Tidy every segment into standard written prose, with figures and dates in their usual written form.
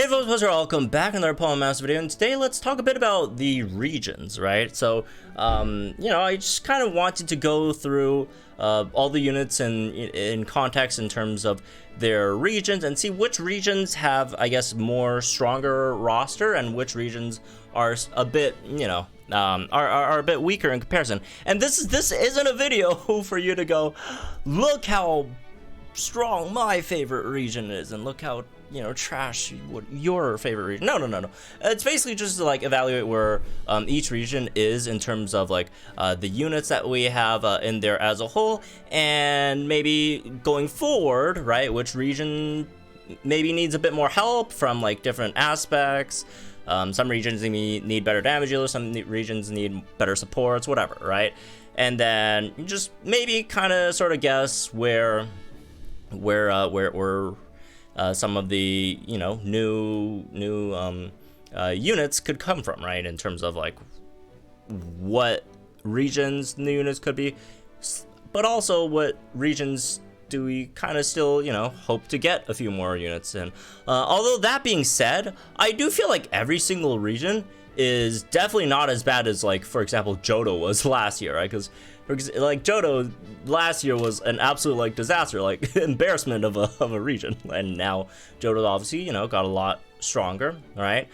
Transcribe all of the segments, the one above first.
Hey folks, welcome back in another Poem Master video, and today let's talk a bit about the regions, right? So, I just kind of wanted to go through all the units in context in terms of their regions and see which regions have, I guess, more stronger roster and which regions are a bit, are a bit weaker in comparison. And this isn't a video for you to go, look how strong my favorite region is and look how trash what your favorite region. No. It's basically just to like evaluate where each region is in terms of like the units that we have in there as a whole, and maybe going forward, right, which region maybe needs a bit more help from like different aspects. Some regions need better damage dealers, some regions need better supports, whatever, right? And then just maybe kind of sort of guess where some of the new units could come from, right? In terms of like what regions the units could be, but also what regions do we kind of still hope to get a few more units in. Although that being said, I do feel like every single region is definitely not as bad as, like, for example, Johto was last year, right? Because like Johto last year was an absolute like disaster, like embarrassment of a region, and now Johto obviously got a lot stronger, right?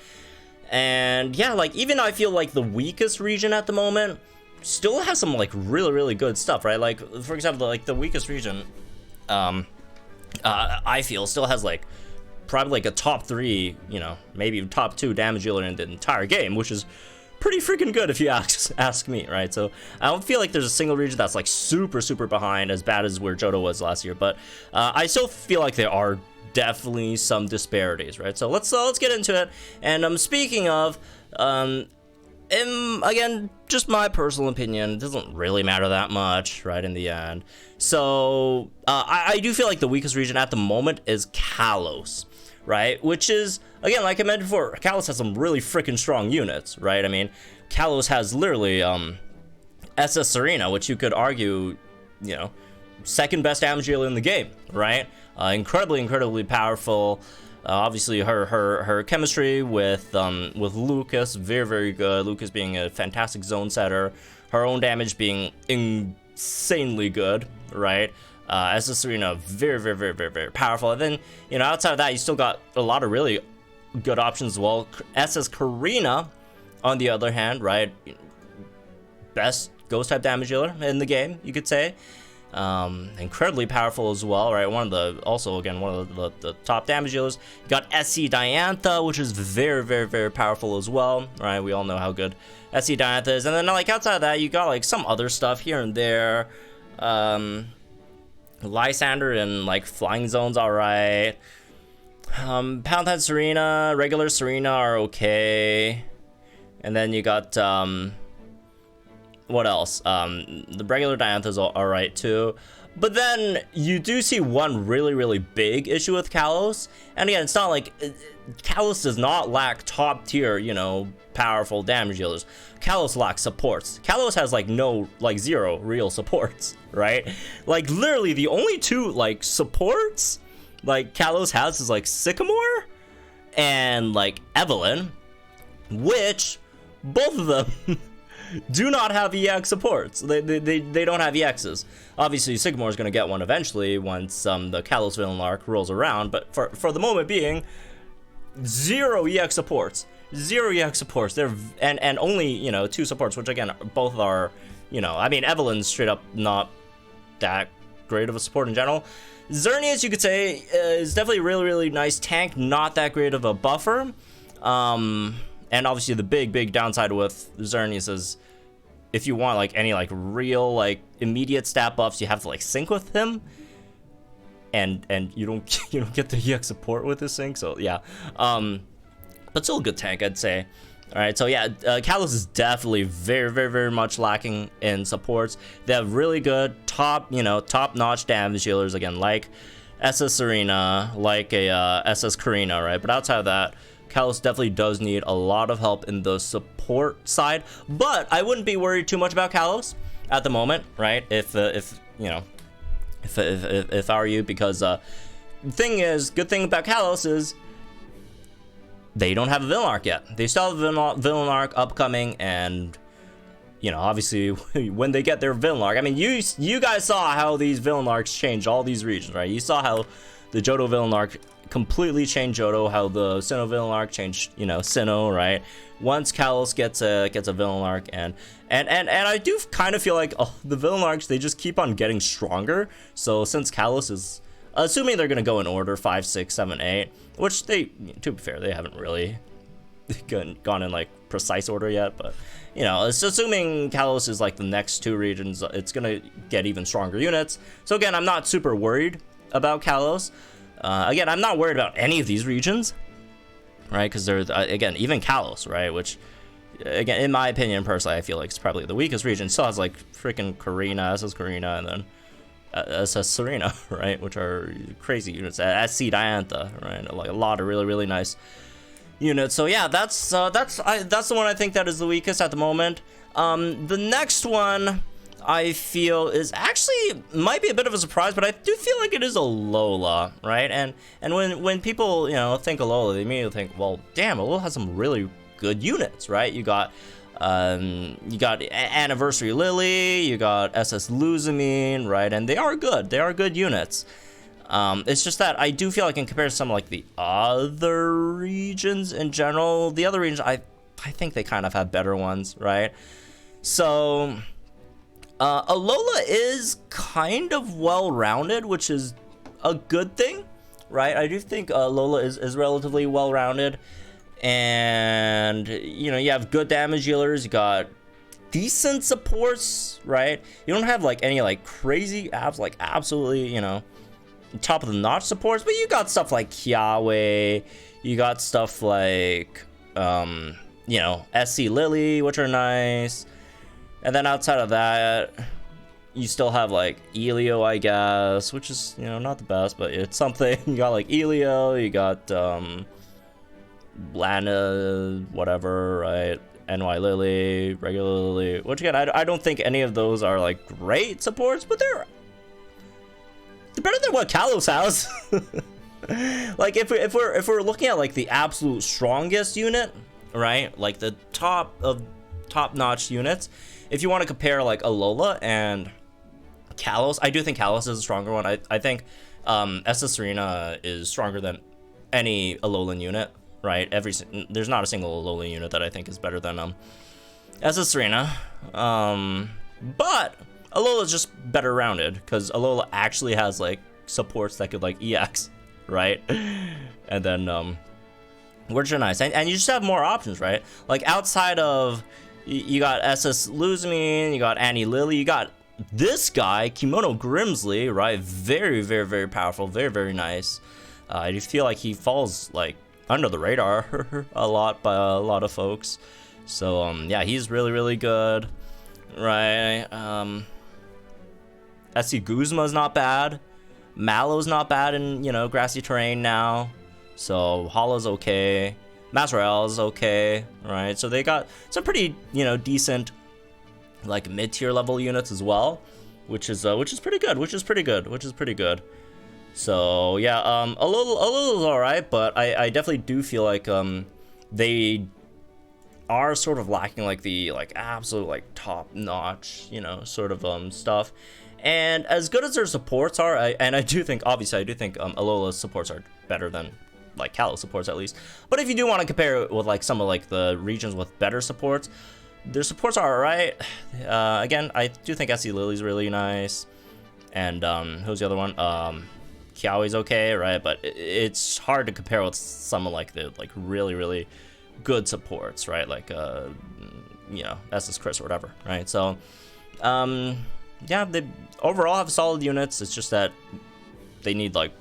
And yeah, like even I feel like the weakest region at the moment still has some like really good stuff, right? Like for example, like the weakest region, I feel still has like probably like a top 3, maybe top 2 damage dealer in the entire game, which is pretty freaking good if you ask me, right? So I don't feel like there's a single region that's like super behind as bad as where Johto was last year, but I still feel like there are definitely some disparities, right? So let's get into it. And speaking of, again, just my personal opinion, it doesn't really matter that much, right, in the end. So I do feel like the weakest region at the moment is Kalos, right? Which is, again, like I mentioned before, Kalos has some really freaking strong units, right? I mean, Kalos has literally SS Serena, which you could argue, second best damage dealer in the game, right? Incredibly powerful. Obviously, her chemistry with Lucas, very good. Lucas being a fantastic zone setter, her own damage being insanely good, right? SS Serena, very powerful. And then, outside of that, you still got a lot of really good options as well. SS Karina, on the other hand, right, best ghost type damage dealer in the game, you could say. Incredibly powerful as well, right? One of the top damage dealers. You got SC Diantha, which is very powerful as well, right? We all know how good SC Diantha is. And then like outside of that, you got like some other stuff here and there. Lysander and like flying zones, alright. Palantine Serena, regular Serena are okay. And then you got what else? The regular Diantha's alright too. But then you do see one really big issue with Kalos. And again, it's not like Kalos does not lack top tier, powerful damage dealers. Kalos lacks supports. Kalos has like zero real supports, right? Like literally the only 2 like supports like Kalos has is like Sycamore and like Evelyn, which both of them do not have EX supports. They don't have EXs. Obviously, Sycamore is going to get one eventually once the Kalos villain arc rolls around, but for the moment being, 0 EX supports. 0 EX supports. They're and only 2 supports, which again both are I mean Evelyn's straight up not that great of a support in general. Xerneas, you could say, is definitely a really nice tank, not that great of a buffer. And obviously the big downside with Xerneas is if you want like any like real like immediate stat buffs, you have to like sync with him. And you don't get the EX support with this sync, so yeah. But still a good tank, I'd say. Alright, so yeah, Kalos is definitely very much lacking in supports. They have really good top-notch damage dealers, again, like SS Serena, like a SS Karina, right? But outside of that, Kalos definitely does need a lot of help in the support side. But I wouldn't be worried too much about Kalos at the moment, right? If I were you, because the thing is, good thing about Kalos is they don't have a villain arc yet. They still have a villain arc upcoming, and you know, obviously, when they get their villain arc, I mean, you guys saw how these villain arcs changed all these regions, right? You saw how the Johto villain arc completely changed Johto, how the Sinnoh villain arc changed, you know, Sinnoh, right? Once Kalos gets a villain arc, and I do kind of feel like the villain arcs, they just keep on getting stronger. So since Kalos is, assuming they're gonna go in order 5, 6, 7, 8, which they, to be fair, they haven't really gone in like precise order yet, but you know, it's assuming Kalos is like the next 2 regions, it's gonna get even stronger units. So again, I'm not super worried about Kalos. Again, I'm not worried about any of these regions, right? Because they're again, even Kalos, right? Which again, in my opinion, personally, I feel like it's probably the weakest region. Still has like freaking Karina, SS Karina, and then SS Serena, right? Which are crazy units. SC Diantha, right? Like a lot of really nice units. So yeah, that's the one I think that is the weakest at the moment. The next one I feel is actually might be a bit of a surprise, but I do feel like it is Alola, right? And when people, you know, think Alola, they immediately think, well, damn, Alola has some really good units, right? You got Anniversary Lily, you got SS Luzamine, right? And they are good units. It's just that I do feel like in comparison to some like the other regions in general, the other regions, I think they kind of have better ones, right? So Alola is kind of well-rounded, which is a good thing, right? I do think Alola is relatively well-rounded, and you know, you have good damage dealers, you got decent supports, right? You don't have like any like crazy apps, like absolutely, you know, top of the notch supports, but you got stuff like Kiawe, you got stuff like you know, SC Lily, which are nice. And then outside of that, you still have like Elio, I guess, which is, you know, not the best, but it's something. You got like Elio, you got Lana, whatever, right? NY Lily, regular Lily, which again, I don't think any of those are like great supports, but they're better than what Kalos has. Like if we're looking at like the absolute strongest unit, right? Like the top-notch units. If you want to compare like Alola and Kalos, I do think Kalos is a stronger one. I think SS Serena is stronger than any Alolan unit, right? There's not a single Alolan unit that I think is better than SS Serena. But Alola is just better rounded because Alola actually has like supports that could like EX, right? And then which are nice, and you just have more options, right? Like outside of, you got SS Luzamine, you got Annie Lily, you got this guy Kimono Grimsley, right? Very powerful, very nice. I just feel like he falls like under the radar a lot by a lot of folks. So yeah, he's really good, right? SC Guzma's not bad. Mallow's not bad in, you know, grassy terrain now. So Hala's okay. Mazrael's okay, right? So they got some pretty, you know, decent like mid-tier level units as well, which is pretty good. So yeah, Alola's all right, but I definitely do feel like they are sort of lacking like the like absolute like top-notch, you know, sort of stuff. And as good as their supports are, I do think Alola's supports are better than like Kalos supports at least. But if you do want to compare it with like some of like the regions with better supports, their supports are alright. Again, I do think SC Lily's really nice. And who's the other one? Kiawe's okay, right? But it's hard to compare with some of like the like really good supports, right? Like you know, SS Chris or whatever, right? So yeah, they overall have solid units. It's just that they need like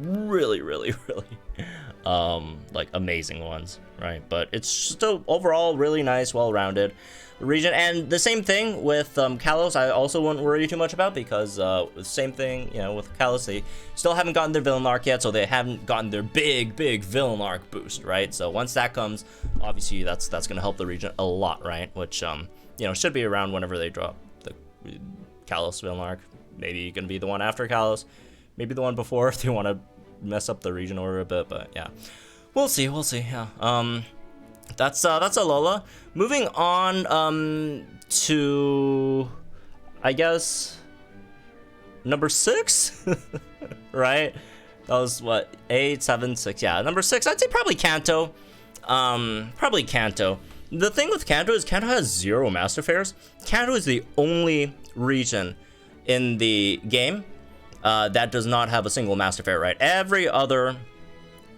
really like amazing ones, right? But it's still overall really nice, well-rounded region. And the same thing with Kalos, I also wouldn't worry too much about, because same thing, you know, with Kalos, they still haven't gotten their villain arc yet, so they haven't gotten their big villain arc boost, right? So once that comes, obviously that's going to help the region a lot, right? Which you know, should be around whenever they drop the Kalos villain arc. Maybe gonna be the one after Kalos, maybe the one before if they want to mess up the region order a bit, but yeah, We'll see, yeah. That's Alola. Moving on to, I guess, number 6, right? That was what, 8, 7, 6, yeah, number 6, I'd say probably Kanto. Probably Kanto. The thing with Kanto is Kanto has 0 Master Fairs. Kanto is the only region in the game that does not have a single Master Fair, right? Every other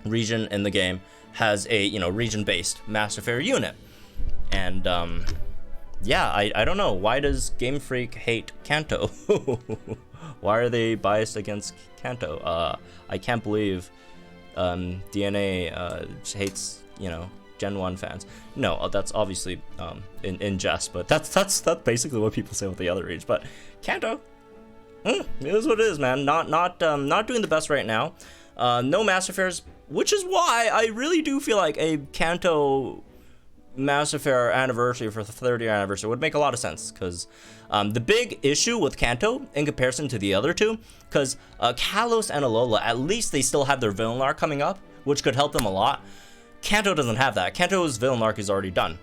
region in the game has a, you know, region-based Master Fair unit. And yeah, I don't know, why does Game Freak hate Kanto? Why are they biased against Kanto? I can't believe DNA hates, you know, Gen 1 fans. No, that's obviously in jest, but that's basically what people say with the other regions. But Kanto, it is what it is, man. Not doing the best right now. No Master Fairs, which is why I really do feel like a Kanto Master Fair anniversary for the 30th anniversary would make a lot of sense, because the big issue with Kanto in comparison to the other two, because Kalos and Alola, at least they still have their villain arc coming up, which could help them a lot. Kanto doesn't have that. Kanto's villain arc is already done.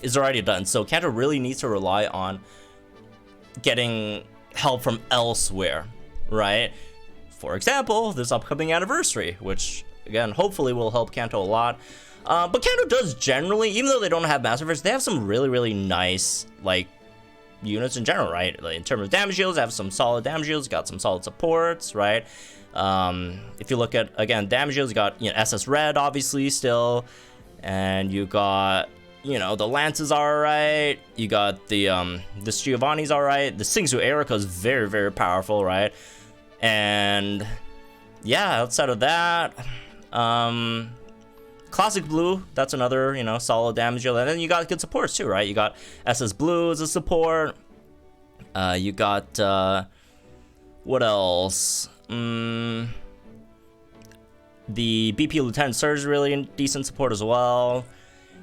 So Kanto really needs to rely on getting help from elsewhere, right? For example, this upcoming anniversary, which again hopefully will help Kanto a lot. But Kanto does generally, even though they don't have Master Fairs, they have some really nice like units in general, right? Like, in terms of damage shields, they have some solid damage shields, got some solid supports, right? If you look at, again, damage shields, you got, you know, SS Red obviously still, and you got, you know, the Lances are alright, you got the Giovanni's alright, the Singsu Erica is very powerful, right? And yeah, outside of that, Classic Blue, that's another, you know, solid damage deal. And then you got good supports too, right? You got SS Blue as a support. You got, what else? The BP Lieutenant Surge is really a decent support as well.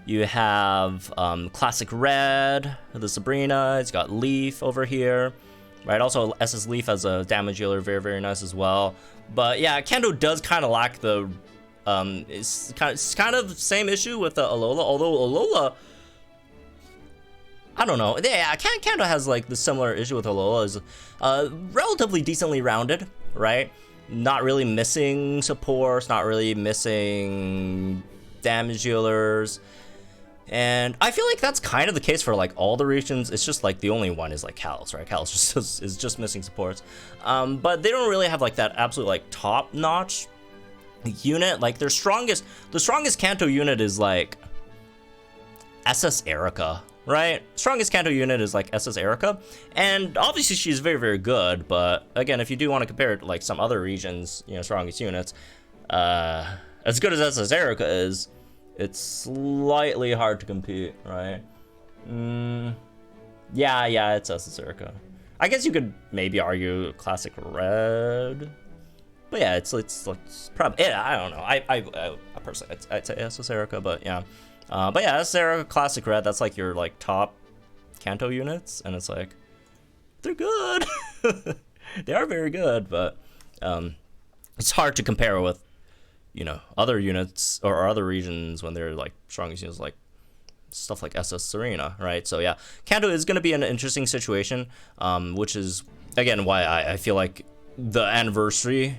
You have Classic Red, the Sabrina. It's got Leaf over here, right? Also, SS Leaf as a damage dealer, very nice as well. But yeah, Kanto does kind of lack the... it's kind of the same issue with Alola, although Alola, I don't know, yeah, Kanto has like the similar issue with Alola, is relatively decently rounded, right? Not really missing supports, not really missing damage dealers, and I feel like that's kind of the case for like all the regions. It's just like the only one is like Kalos, right? Kalos is just missing supports, but they don't really have like that absolute like top-notch unit. Like the strongest Kanto unit is like SS Erica, right? Strongest Kanto unit is like SS Erica, and obviously she's very good, but again, if you do want to compare it to like some other regions, you know, strongest units, as good as SS Erica is, it's slightly hard to compete, right? Yeah, it's SS Erica. I guess you could maybe argue Classic Red. But yeah, it's probably, yeah, I don't know. I personally, I'd say SS Erica, but yeah. SS Erica, Classic Red, that's like your like top Kanto units, and it's like, they're good. They are very good, but it's hard to compare with, you know, other units or other regions when they're like strongest units, like stuff like SS Serena, right? So yeah, Kanto is going to be an interesting situation, which is again why I feel like the anniversary,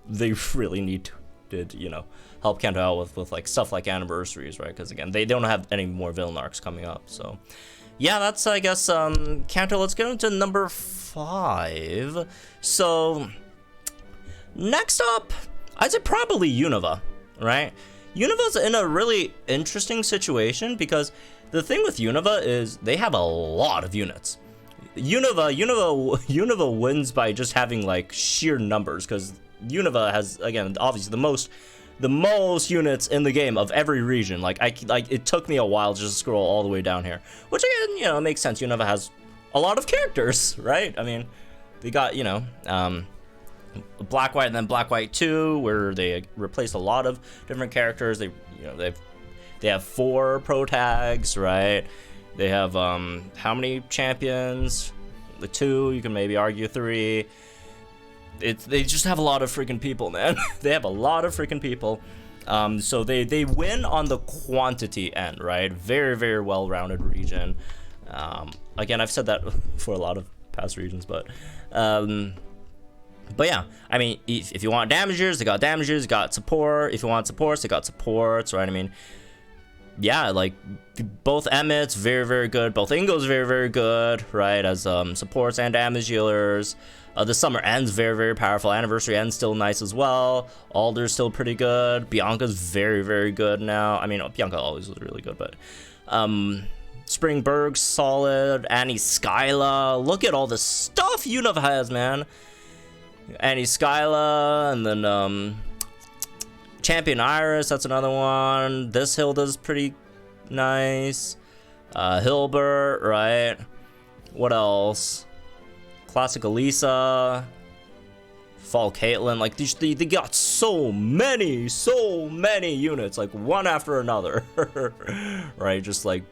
they really need to, you know, help Kanto out with like stuff like anniversaries, right? Because again, they don't have any more villain arcs coming up. So yeah, that's, I guess, Kanto. Let's get into number 5. So next up, I'd say probably Unova, right? Unova's in a really interesting situation because the thing with Unova is they have a lot of units. Unova wins by just having like sheer numbers, because Unova has, again, obviously the most units in the game of every region. Like it took me a while just to scroll all the way down here, which again, you know, makes sense. Unova has a lot of characters, right? I mean, they got, you know, Black White and then Black White 2, where they replaced a lot of different characters. They, you know, they have 4 pro tags, right? They have how many champions? The 2, you can maybe argue 3. they just have a lot of freaking people, man. They have a lot of freaking people. So they win on the quantity end, right? Very, very well-rounded region. Again, I've said that for a lot of past regions, but yeah, I mean, if you want damagers, they got damagers, they got support. If you want supports, they got supports, right? I mean, yeah, like both Emmets, very, very good. Both Ingos, very, very good, right? As supports and damage healers. The Summer End's very, very powerful. Anniversary End's still nice as well. Alder's still pretty good. Bianca's very, very good now. I mean, Bianca always was really good, but Springberg's solid. Annie Skyla. Look at all the stuff Unova has, man. Annie Skyla, and then Champion Iris, that's another one. This Hilda's pretty nice. Hilbert, right? What else? Classic Elisa. Fall Caitlyn. Like, they got so many units, like one after another. Right? Just like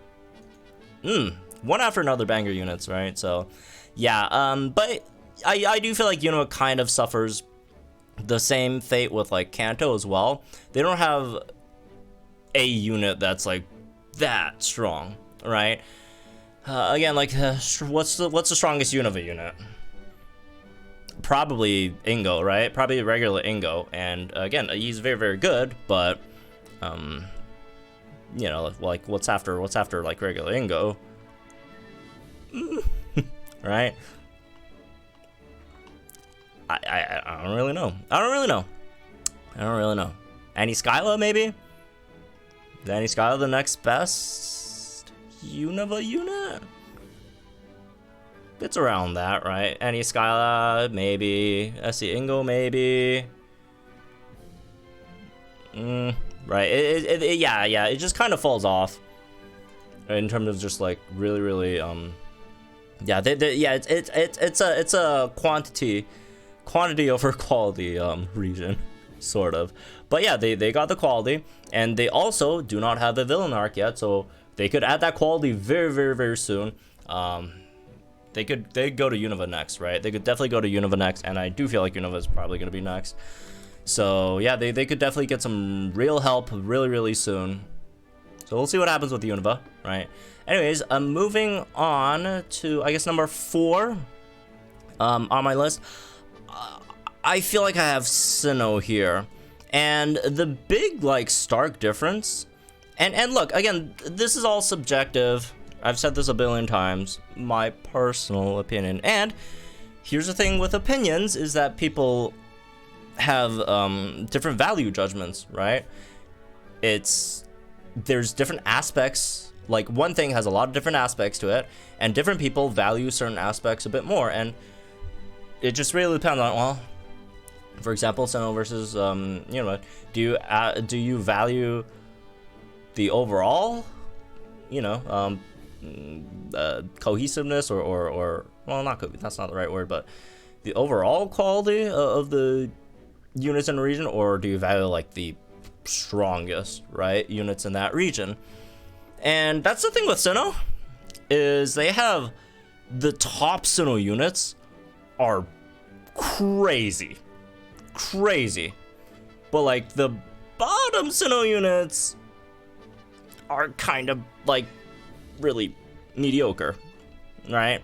one after another banger units, right? So yeah, but I do feel like Unova kind of suffers the same fate with like Kanto as well. They don't have a unit that's like that strong, right? Again, like what's the strongest Unova unit? Probably Ingo, right? Probably regular Ingo. And again, he's very, very good, but you know, like what's after like regular Ingo? Right? I don't really know. I don't really know. Annie Skyla, maybe? Is Annie Skyla the next best Unova unit? It's around that, right? Annie Skyla, maybe. SC Ingo, maybe. Right. Yeah. It just kind of falls off in terms of just like really. Yeah. It's a quantity over quality region, sort of. But yeah, they got the quality, and they also do not have the villain arc yet, so they could add that quality very, very, very soon. They'd go to Unova next, right? They could definitely go to Unova next, and I do feel like Unova is probably going to be next. So yeah, they could definitely get some real help really, really soon. So we'll see what happens with Unova, right? Anyways, moving on to, I guess, number 4 on my list. I feel like I have Sinnoh here, and the big like stark difference, and look, again, this is all subjective. I've said this a billion times, my personal opinion. And here's the thing with opinions, is that people have different value judgments, right? There's different aspects. Like, one thing has a lot of different aspects to it, and different people value certain aspects a bit more, and it just really depends on, well, for example, Sinnoh versus you know, do you value the overall, you know, cohesiveness or well, that's not the right word, but the overall quality of the units in the region, or do you value like the strongest, right, units in that region? And that's the thing with Sinnoh, is they have the top Sinnoh units are crazy, but like the bottom Sinnoh units are kind of like really mediocre, right?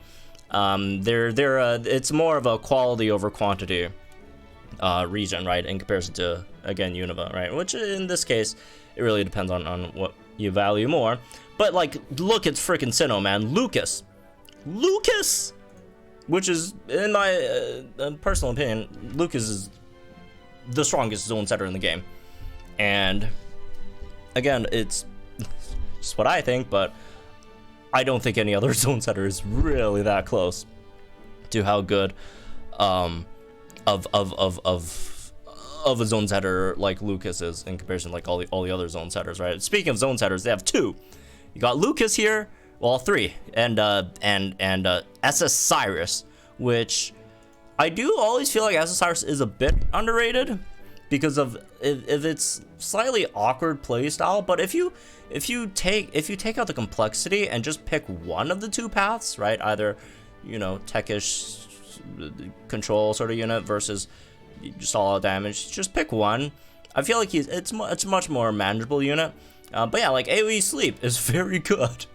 It's more of a quality over quantity region, right, in comparison to, again, Unova, right? Which in this case, it really depends on what you value more. But like, look at freaking Sinnoh, man. Lucas, which is, in my personal opinion, Lucas is the strongest zone setter in the game. And again, it's just what I think, but I don't think any other zone setter is really that close to how good of a zone setter like Lucas is in comparison to like all the other zone setters, right? Speaking of zone setters, they have 2. You got Lucas here, well, 3, and SS Cyrus, which I do always feel like SS Cyrus is a bit underrated because of if its slightly awkward playstyle. But if you take out the complexity and just pick one of the 2 paths, right? Either, you know, techish control sort of unit versus just all out damage. Just pick one. I feel like it's a much more manageable unit. But yeah, like AoE sleep is very good.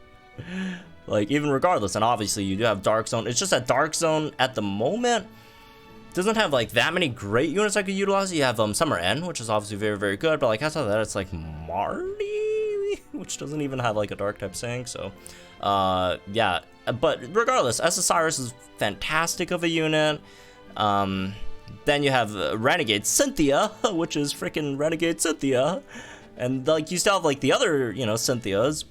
Like even regardless, and obviously you do have Dark Zone. It's just that Dark Zone at the moment doesn't have like that many great units I could utilize. You have Summer N, which is obviously very, very good, but like outside of that, it's like Marty, which doesn't even have like a dark type saying. So yeah, but regardless, Osiris is fantastic of a unit. Then you have Renegade Cynthia, which is freaking Renegade Cynthia, and like you still have like the other, you know, Cynthias,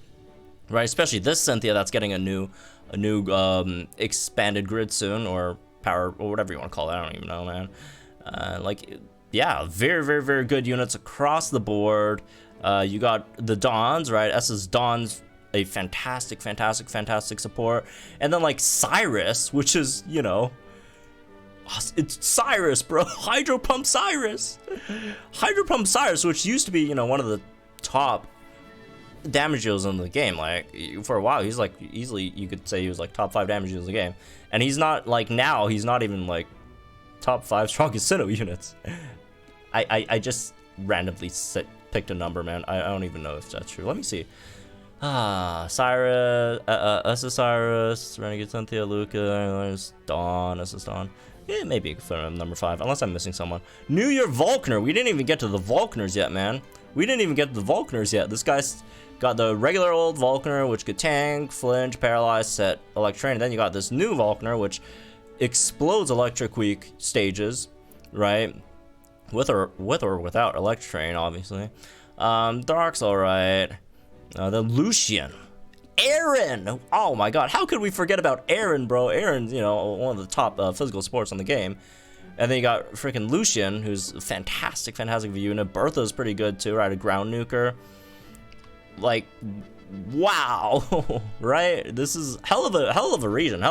right? Especially this Cynthia that's getting a new expanded grid soon, or power, or whatever you want to call it. I don't even know, man. Like, yeah, very, very, very good units across the board. You got the Dawns, right? S's Dawn's a fantastic, fantastic, fantastic support. And then like Cyrus, which is, you know, it's Cyrus, bro. Hydro Pump Cyrus. Hydro Pump Cyrus, which used to be, you know, one of the top damage deals in the game. Like for a while, he's like easily, you could say he was like top 5 damage deals in the game. And he's not like, now he's not even like top 5 strongest Sinnoh units. I just randomly picked a number, man. I don't even know if that's true. Let me see. Cyrus, Osiris, Renegade Cynthia, Luca, Dawn, Dawn. Yeah, maybe for number 5, unless I'm missing someone. New Year Volkner. We didn't even get to the Volkners yet, man. We didn't even get to the Volkners yet. This guy's got the regular old Volkner, which could tank, flinch, paralyze, set, electrain. And then you got this new Volkner, which explodes electric weak stages, right? With or without electrain, obviously. Dark's alright. Then Lucian. Aaron! Oh my god, how could we forget about Aaron, bro? Aaron's, you know, one of the top physical supports on the game. And then you got freaking Lucian, who's fantastic, fantastic unit. Bertha's pretty good too, right? A ground nuker. Like, wow, right? This is hell of a region.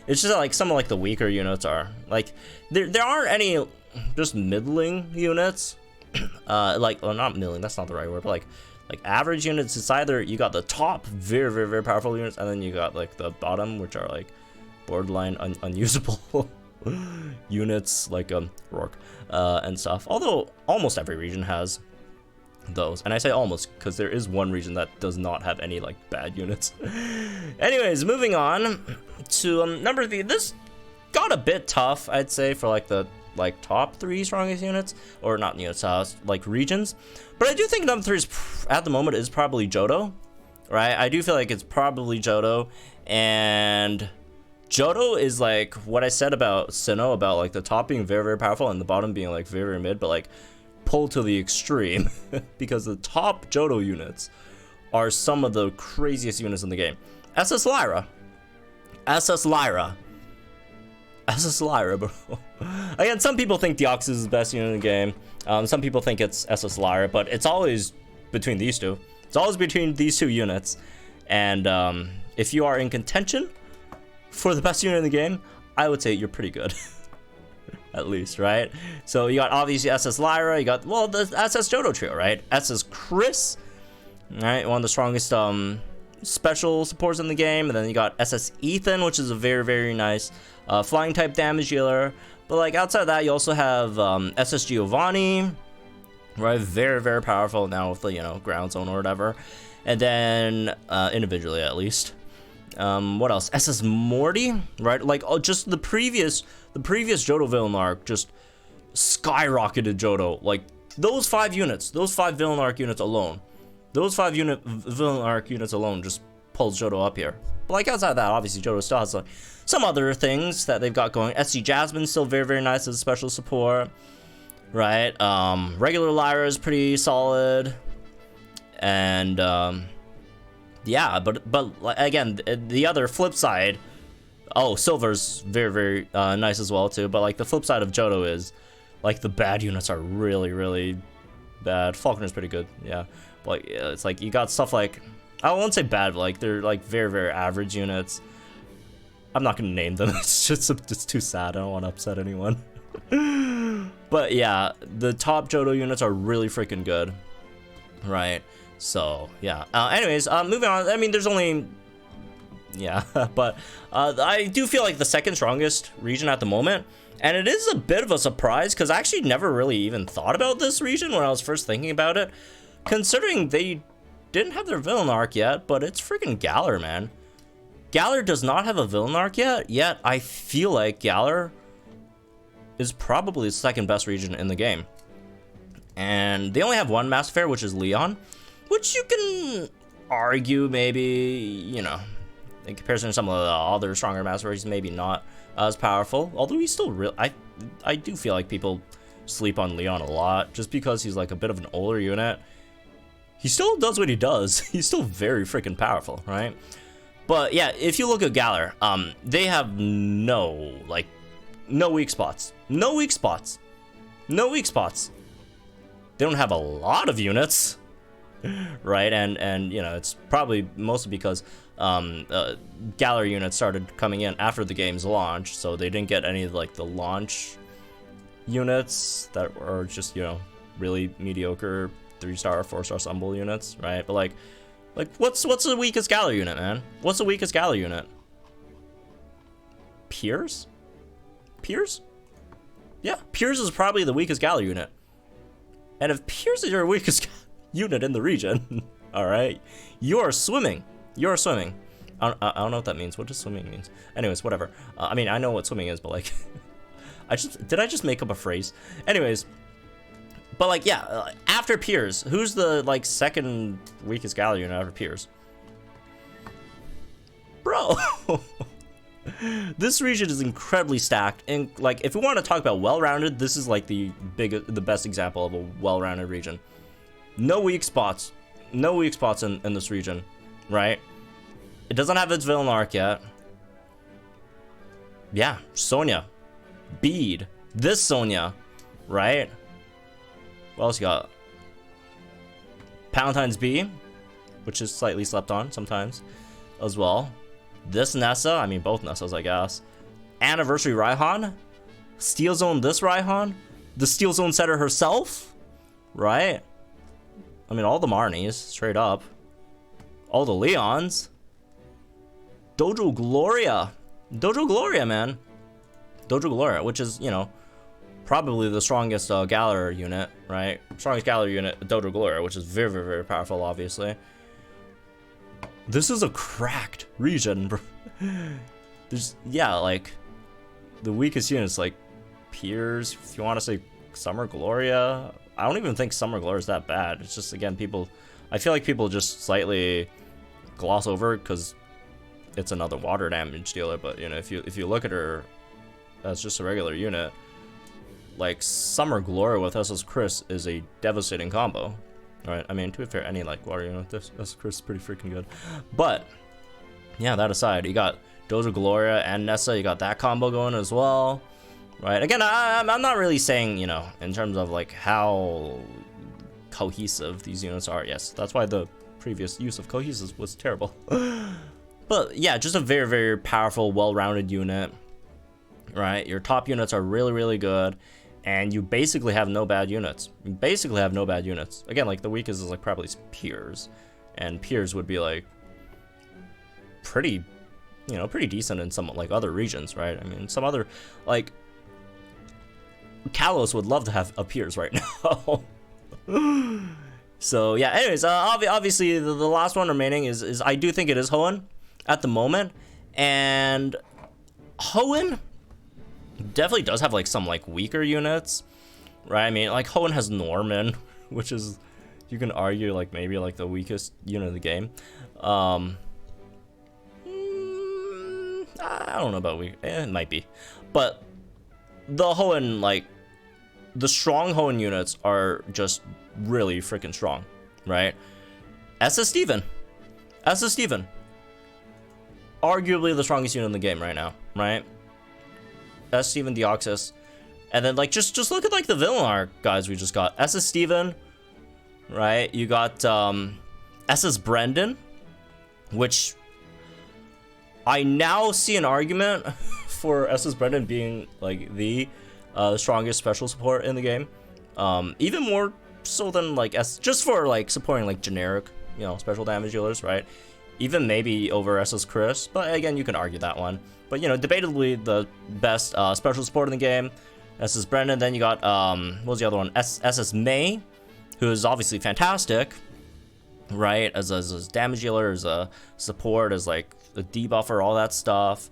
It's just like some of like the weaker units are like there aren't any just middling units. Like, well, not middling, that's not the right word, but like average units. It's either you got the top very, very, very powerful units, and then you got like the bottom, which are like borderline unusable units, like Rourke and stuff. Although almost every region has those, and I say almost because there is one region that does not have any like bad units. Anyways, moving on to number 3. This got a bit tough, I'd say, for like the top 3 strongest units, or not units, like regions. But I do think number 3 is at the moment is probably Johto, right? I do feel like it's probably Johto, and Johto is like what I said about Sinnoh, about like the top being very, very powerful and the bottom being like very, very mid, but like pulled to the extreme because the top Johto units are some of the craziest units in the game. SS Lyra, bro. Again, some people think Deoxys is the best unit in the game. Some people think it's SS Lyra, but it's always between these two. It's always between these 2 units. And if you are in contention for the best unit in the game, I would say you're pretty good. At least, right? So you got obviously SS Lyra, you got, well, the SS Johto trio, right? SS Chris, right? One of the strongest special supports in the game. And then you got SS Ethan, which is a very, very nice flying type damage dealer. But like outside of that, you also have SS Giovanni, right? Very, very powerful now with the, you know, ground zone or whatever. And then individually at least. What else? SS Morty, right? Like, oh, just the previous Johto villain arc just skyrocketed Johto. Like those 5 units, those 5 villain arc units alone, villain arc units alone just pulls Johto up here. But like outside of that, obviously Johto still has like some other things that they've got going. SC Jasmine's still very, very nice as a special support, right? Regular Lyra is pretty solid, and yeah, but again, the other flip side, oh, Silver's very, very nice as well too. But like the flip side of Johto is like the bad units are really, really bad. Falconer's pretty good, yeah. But it's like you got stuff like, I won't say bad, but like they're like very, very average units. I'm not gonna name them. It's just, it's too sad. I don't want to upset anyone. But yeah, the top Johto units are really freaking good, right? So yeah. Anyways, moving on. I mean, there's only yeah, but I do feel like the second strongest region at the moment, and it is a bit of a surprise because I actually never really even thought about this region when I was first thinking about it, considering they didn't have their villain arc yet, but it's freaking Galar, man. Galar does not have a villain arc yet I feel like Galar is probably the second best region in the game. And they only have one Master Fair, which is Leon, which you can argue maybe, you know, in comparison to some of the other stronger Master Fairs, maybe not as powerful. Although he's still real. I do feel like people sleep on Leon a lot just because he's like a bit of an older unit. He still does what he does. He's still very freaking powerful, right? But yeah, if you look at Galar, they have no weak spots. No weak spots. No weak spots. They don't have a lot of units, right? And you know, it's probably mostly because Galar units started coming in after the game's launch, so they didn't get any of like the launch units that are just, you know, really mediocre 3-star, 4-star Stumble units, right? But like what's the weakest Galar unit, man? What's the weakest Galar unit? Piers? Piers? Yeah, Piers is probably the weakest Galar unit. And if Piers is your weakest unit in the region, all right, you are swimming. You are swimming. I don't know what that means. What does swimming mean? Anyways, whatever. I mean, I know what swimming is, but like, did I just make up a phrase? Anyways, but like, yeah, after Piers, who's the like second weakest Galar unit after Piers? Bro, this region is incredibly stacked, and like, if we want to talk about well-rounded, this is like the best example of a well-rounded region. No weak spots. No weak spots in this region, right? It doesn't have its villain arc yet. Yeah, Sonya, Bede, this Sonya, right? What else you got? Palatine's Bee, which is slightly slept on sometimes as well. This Nessa, I mean both Nessas, I guess. Anniversary Raihan, Steel Zone this Raihan, the Steel Zone setter herself, right? I mean, all the Marnies, straight up. All the Leons. Dojo Gloria. Dojo Gloria, man. Dojo Gloria, which is, you know, probably the strongest Galar unit, right? Strongest Galar unit, Dojo Gloria, which is very, very, very powerful, obviously. This is a cracked region, bro. There's, yeah, like, the weakest units, like, Piers, if you want to say Summer Gloria. I don't even think Summer Gloria is that bad. It's just, again, I feel like people just slightly gloss over it because it's another water damage dealer. But, you know, if you look at her as just a regular unit, like, Summer Gloria with SS Chris is a devastating combo. Alright, I mean, to be fair, any, like, water unit, SS Chris is pretty freaking good. But, yeah, that aside, you got Dojo Gloria and Nessa, you got that combo going as well. Right, again, I'm not really saying, you know, in terms of, like, how cohesive these units are. Yes, that's why the previous use of cohesive was terrible. But, yeah, just a very, very powerful, well-rounded unit. Right, your top units are really, really good. And you basically have no bad units. You basically have no bad units. Again, like, the weakest is, like, probably Piers. And Piers would be, like, pretty, you know, pretty decent in some, like, other regions, right? I mean, some other, like, Kalos would love to have a Piers right now. So, yeah, anyways, obviously, the last one remaining is I do think it is Hoenn at the moment. And Hoenn definitely does have, like, some, like, weaker units, right? I mean, like, Hoenn has Norman, which is, you can argue, like, maybe, like, the weakest unit of the game. I don't know about weak. It might be. But the Hoenn, like, the strong Hoenn units are just really freaking strong, right? SS Steven. SS Steven. Arguably the strongest unit in the game right now, right? SS Steven Deoxys. And then, like, just look at, like, the villain arc guys we just got. SS Steven, right? You got SS Brendan, which I now see an argument for SS Brendan being, like, the strongest special support in the game. Even more so than, like, just for, like, supporting, like, generic, you know, special damage dealers, right? even maybe over SS Chris, but again, you can argue that one. But, you know, debatably the best special support in the game, SS Brendan. Then you got, what was the other one? SS May, who is obviously fantastic, right? As a damage dealer, as a support, as like a debuffer, all that stuff.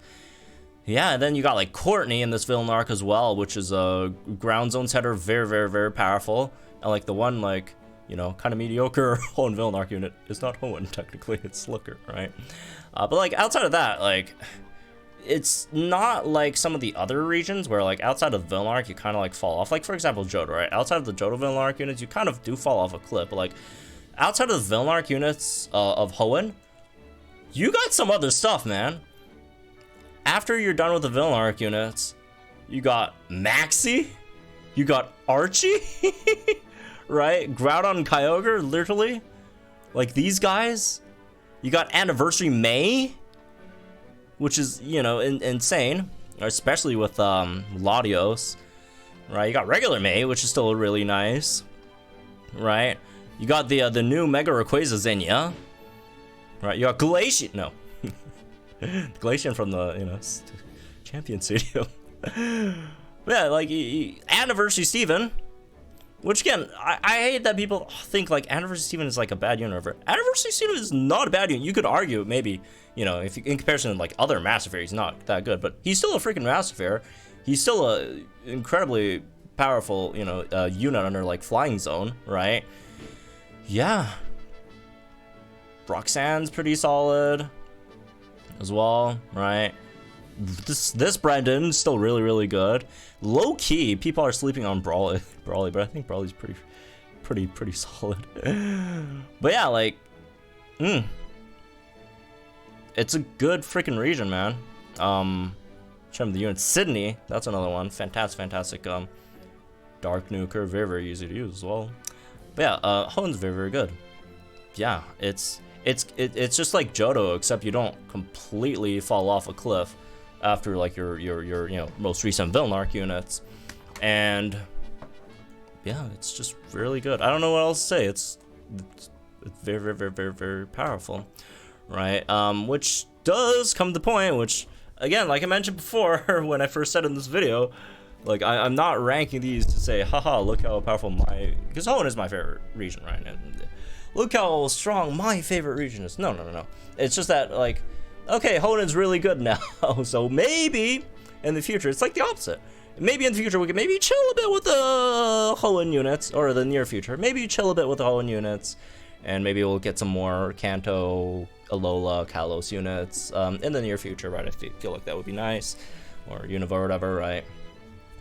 Yeah, and then you got like Courtney in this villain arc as well, which is a ground zone setter, very, very, very powerful. And like the one, like, you know, kind of mediocre Hoenn villain arc unit is not Hoenn, technically, it's Slicker, right? But like outside of that, like, it's not like some of the other regions where like outside of the villain arc you kind of like fall off. Like for example Johto, right? Outside of the Johto villain arc units, you kind of do fall off a cliff. But like outside of the villain arc units of Hoenn, you got some other stuff, man. After you're done with the villain arc units, you got Maxi, you got Archie, right? Groudon and Kyogre, literally. Like these guys. You got Anniversary May, which is, you know, insane, especially with Latios, right? You got regular May, which is still really nice, right? You got the new Mega Rayquaza Xenia, right? You got Galleon, no, Galleon from the, you know, Champion Studio. Yeah, like Anniversary Steven, which again, I hate that people think like Anniversary Steven is like a bad unit. Anniversary Steven is not a bad unit. You could argue maybe, you know, if you, in comparison to like other Master Fair, he's not that good, but he's still a freaking Master Fair. He's still a incredibly powerful, you know, unit under like Flying Zone, right? Yeah. Roxanne's pretty solid as well, right? This Brendan's still really, really good. Low key, people are sleeping on Brawly, but I think Brawly's pretty solid. But yeah, like, it's a good freaking region, man. Some of the units, Sydney, that's another one. Fantastic. Dark Nuker, very, very easy to use as well. But yeah, Hoenn's very, very good. Yeah, it's just like Johto, except you don't completely fall off a cliff after like your you know, most recent villain arc units. And yeah, it's just really good. I don't know what else to say. It's very, very, very, very powerful, right? Which does come to the point, which again, like I mentioned before when I first said in this video, like I'm not ranking these to say, haha, look how powerful because Hoenn is my favorite region, right? And look how strong my favorite region is. No. It's just that, like, okay, Hoenn is really good now, so maybe in the future, it's like the opposite. Maybe in the future we can maybe chill a bit with the Hoenn units, or the near future. Maybe chill a bit with the Hoenn units, and maybe we'll get some more Kanto, Alola, Kalos units in the near future, right? I feel like that would be nice, or Unova or whatever, right?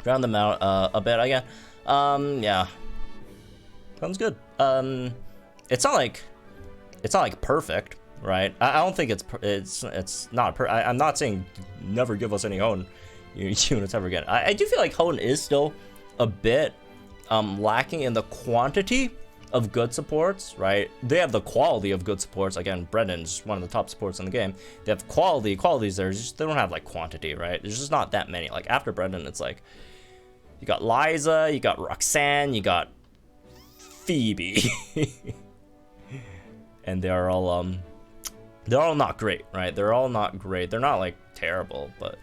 Round them out a bit again. Yeah, sounds good. It's not like perfect, right? I don't think it's not. I'm not saying never give us any Hoenn units ever again. I do feel like Hoenn is still a bit lacking in the quantity of good supports, right? They have the quality of good supports. Again, Brendan's one of the top supports in the game. They have qualities there. Just, they don't have like quantity, right? There's just not that many. Like after Brendan, it's like you got Liza, you got Roxanne, you got Phoebe, and they're all not great, right? They're all not great. They're not like terrible, but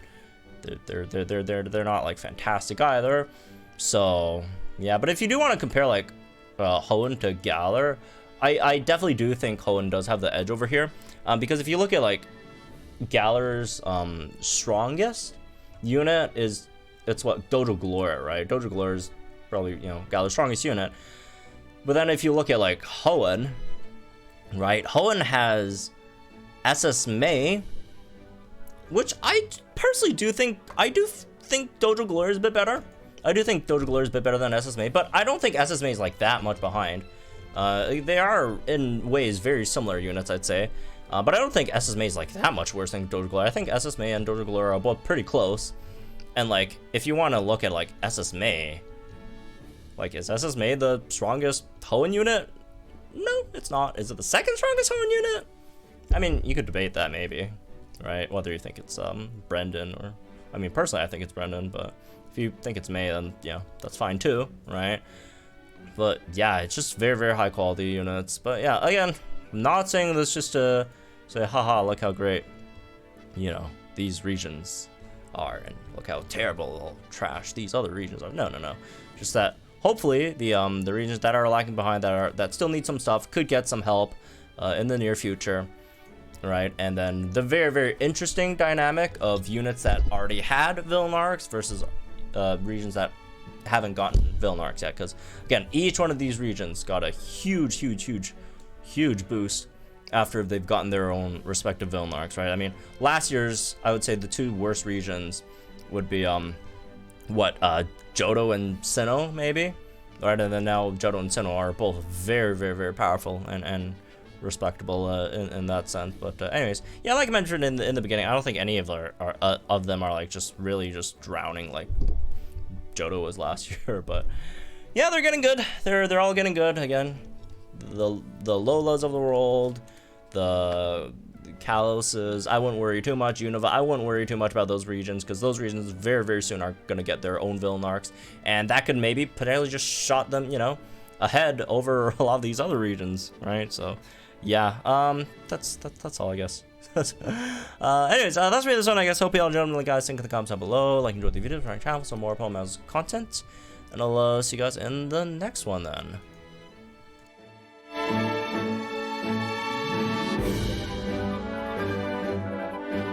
they're not like fantastic either. So yeah, but if you do want to compare like Hoenn to Galar, I definitely do think Hoenn does have the edge over here, because if you look at like Galar's strongest unit it's what, Dojo Gloria, right? Dojo Gloria is probably, you know, Galar's strongest unit. But then if you look at like Hoenn, right? Hoenn has SS May, which I personally do think Dojo Gloria is a bit better. I do think Dojo Gloria is a bit better than SS May, but I don't think SS May is like that much behind. They are in ways very similar units, I'd say. But I don't think SS May is like that much worse than Dojo Gloria. I think SS May and Dojo Gloria are both pretty close. And like, if you want to look at like SS May, like, is SS May the strongest Hoenn unit? No, it's not. Is it the second strongest Hoenn unit? I mean, you could debate that maybe, right? Whether you think it's Brendan or, I mean, personally I think it's Brendan, but if you think it's May, then yeah, that's fine too, right? But yeah, it's just very, very high quality units. But yeah, again, I'm not saying this just to, say, haha, look how great, you know, these regions are, and look how terrible, trash these other regions are. No, no, no. Just that hopefully the regions that are lacking behind, that still need some stuff, could get some help in the near future, right? And then the very, very interesting dynamic of units that already had villain arcs versus regions that haven't gotten villain arcs yet, because again, each one of these regions got a huge boost after they've gotten their own respective villain arcs, right? I mean, last year's, I would say the two worst regions would be Johto and Sinnoh, maybe, right? And then now Johto and Sinnoh are both very, very, very powerful and respectable in that sense. But anyways, yeah, like I mentioned in the beginning, I don't think any of them are like just really just drowning like Johto was last year. But yeah, they're getting good. They're all getting good again. The Lolas of the world, the Kaloses, I wouldn't worry too much. Unova, I wouldn't worry too much about those regions, because those regions very, very soon are going to get their own villain arcs, and that could maybe potentially just shot them, you know, ahead over a lot of these other regions, right? So yeah, that's all, I guess. Anyways, that's really this one, I guess. Hope you all enjoyed it, guys. Think in the comments down below. Like, enjoyed the video, subscribe to my channel for some more Pokemon content, and I'll see you guys in the next one then.